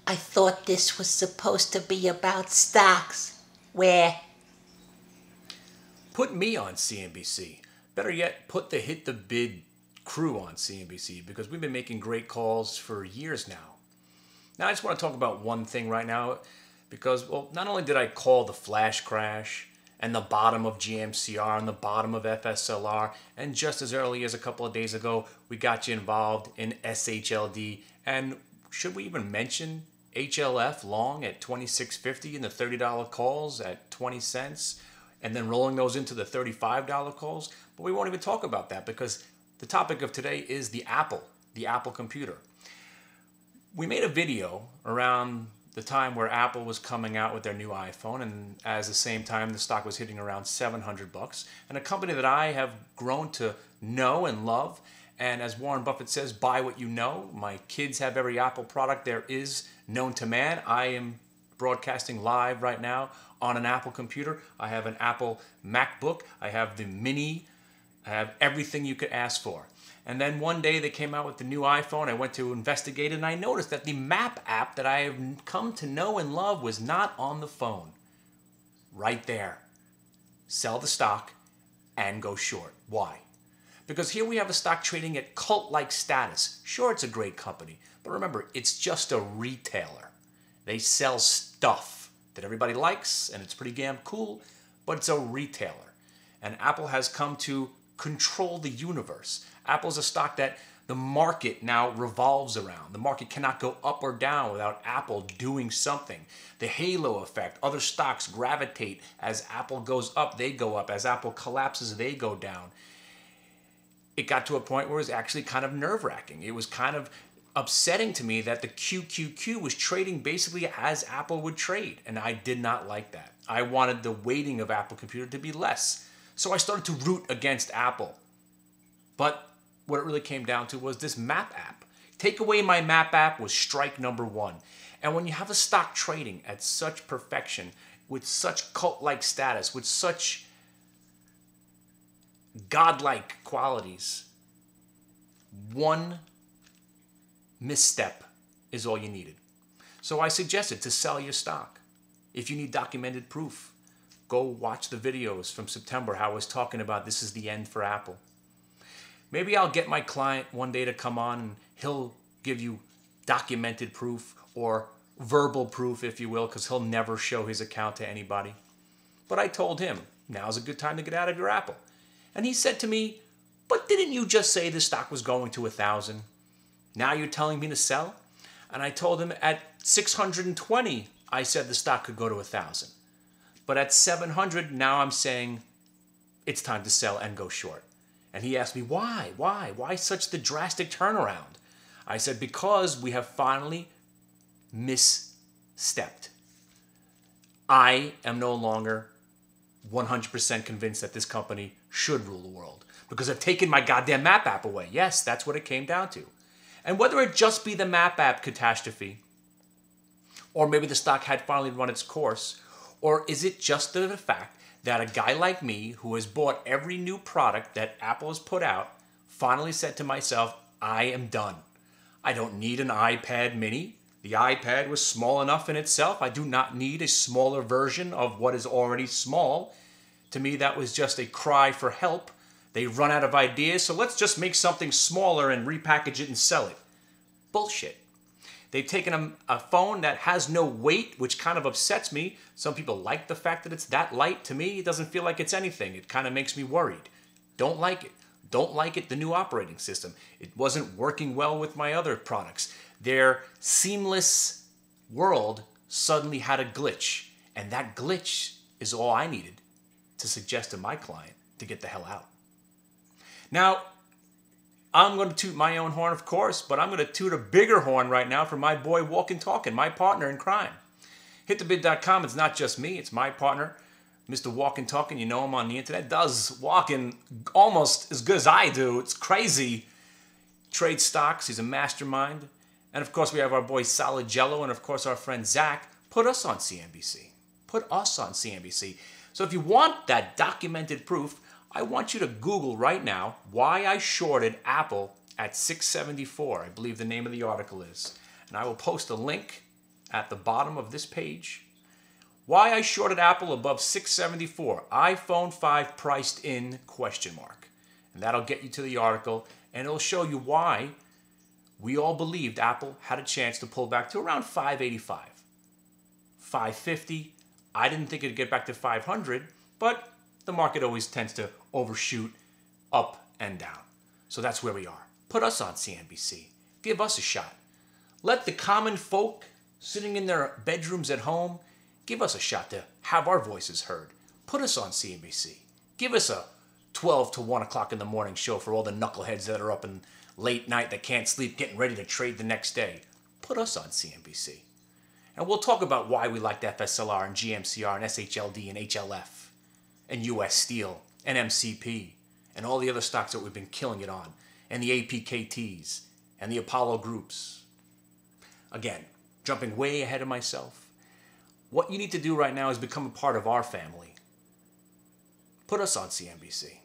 I thought this was supposed to be about stocks. Where? Put me on CNBC. Better yet, put the Hit the Bid crew on CNBC because we've been making great calls for years now. Now, I just want to talk about one thing right now because, well, not only did I call the flash crash and the bottom of GMCR and the bottom of FSLR, and just as early as a couple of days ago, we got you involved in SHLD, and should we even mention HLF long at $26.50 and the $30 calls at 20 cents, and then rolling those into the $35 calls? But we won't even talk about that because the topic of today is the Apple computer. We made a video around the time where Apple was coming out with their new iPhone, and at the same time the stock was hitting around $700, and a company that I have grown to know and love. And as Warren Buffett says, buy what you know. My kids have every Apple product there is known to man. I am broadcasting live right now on an Apple computer. I have an Apple MacBook. I have the Mini. I have everything you could ask for. And then one day they came out with the new iPhone. I went to investigate it, and I noticed that the Map app that I have come to know and love was not on the phone. Right there. Sell the stock and go short. Why? Because here we have a stock trading at cult-like status. Sure, it's a great company, but remember, it's just a retailer. They sell stuff that everybody likes, and it's pretty damn cool, but it's a retailer. And Apple has come to control the universe. Apple's a stock that the market now revolves around. The market cannot go up or down without Apple doing something. The halo effect, other stocks gravitate. As Apple goes up, they go up. As Apple collapses, they go down. It got to a point where it was actually kind of nerve-wracking. It was kind of upsetting to me that the QQQ was trading basically as Apple would trade, and I did not like that. I wanted the weighting of Apple Computer to be less. So I started to root against Apple. But what it really came down to was this Map app. Take away my Map app was strike number one. And when you have a stock trading at such perfection, with such cult-like status, with such godlike qualities, one misstep is all you needed. So I suggested to sell your stock. If you need documented proof, go watch the videos from September how I was talking about this is the end for Apple. Maybe I'll get my client one day to come on and he'll give you documented proof or verbal proof, if you will, because he'll never show his account to anybody. But I told him, now's a good time to get out of your Apple. And he said to me, but didn't you just say the stock was going to 1,000? Now you're telling me to sell? And I told him at 620, I said the stock could go to 1,000. But at 700, now I'm saying it's time to sell and go short. And he asked me, why? Why such the drastic turnaround? I said, because we have finally misstepped. I am no longer 100% convinced that this company should rule the world because I've taken my goddamn Map app away. Yes, that's what it came down to. And whether it just be the Map app catastrophe, or maybe the stock had finally run its course, or is it just the fact that a guy like me who has bought every new product that Apple has put out finally said to myself, I am done. I don't need an iPad mini. The iPad was small enough in itself. I do not need a smaller version of what is already small. To me, that was just a cry for help. They run out of ideas, so let's just make something smaller and repackage it and sell it. Bullshit. They've taken a phone that has no weight, which kind of upsets me. Some people like the fact that it's that light. To me, it doesn't feel like it's anything. It kind of makes me worried. Don't like it. Don't like it, the new operating system. It wasn't working well with my other products. Their seamless world suddenly had a glitch. And that glitch is all I needed to suggest to my client to get the hell out. Now, I'm going to toot my own horn, of course, but I'm going to toot a bigger horn right now for my boy Walkin' Talkin', my partner in crime. HitTheBid.com, it's not just me, it's my partner, Mr. Walkin' Talkin'. You know him on the internet. Does walking almost as good as I do. It's crazy. Trades stocks. He's a mastermind. And, of course, we have our boy Solid Jello and, of course, our friend Zach. Put us on CNBC. Put us on CNBC. So if you want that documented proof, I want you to Google right now why I shorted Apple at 674. I believe the name of the article is. And I will post a link at the bottom of this page. Why I shorted Apple above 674. iPhone 5 priced in ? And that'll get you to the article, and it'll show you why we all believed Apple had a chance to pull back to around 585. 550, I didn't think it'd get back to 500, but the market always tends to overshoot up and down. So that's where we are. Put us on CNBC. Give us a shot. Let the common folk sitting in their bedrooms at home give us a shot to have our voices heard. Put us on CNBC. Give us a 12 to 1 o'clock in the morning show for all the knuckleheads that are up in late night that can't sleep getting ready to trade the next day. Put us on CNBC. And we'll talk about why we liked FSLR and GMCR and SHLD and HLF and US Steel and MCP and all the other stocks that we've been killing it on, and the APKTs and the Apollo groups. Again, jumping way ahead of myself, what you need to do right now is become a part of our family. Put us on CNBC.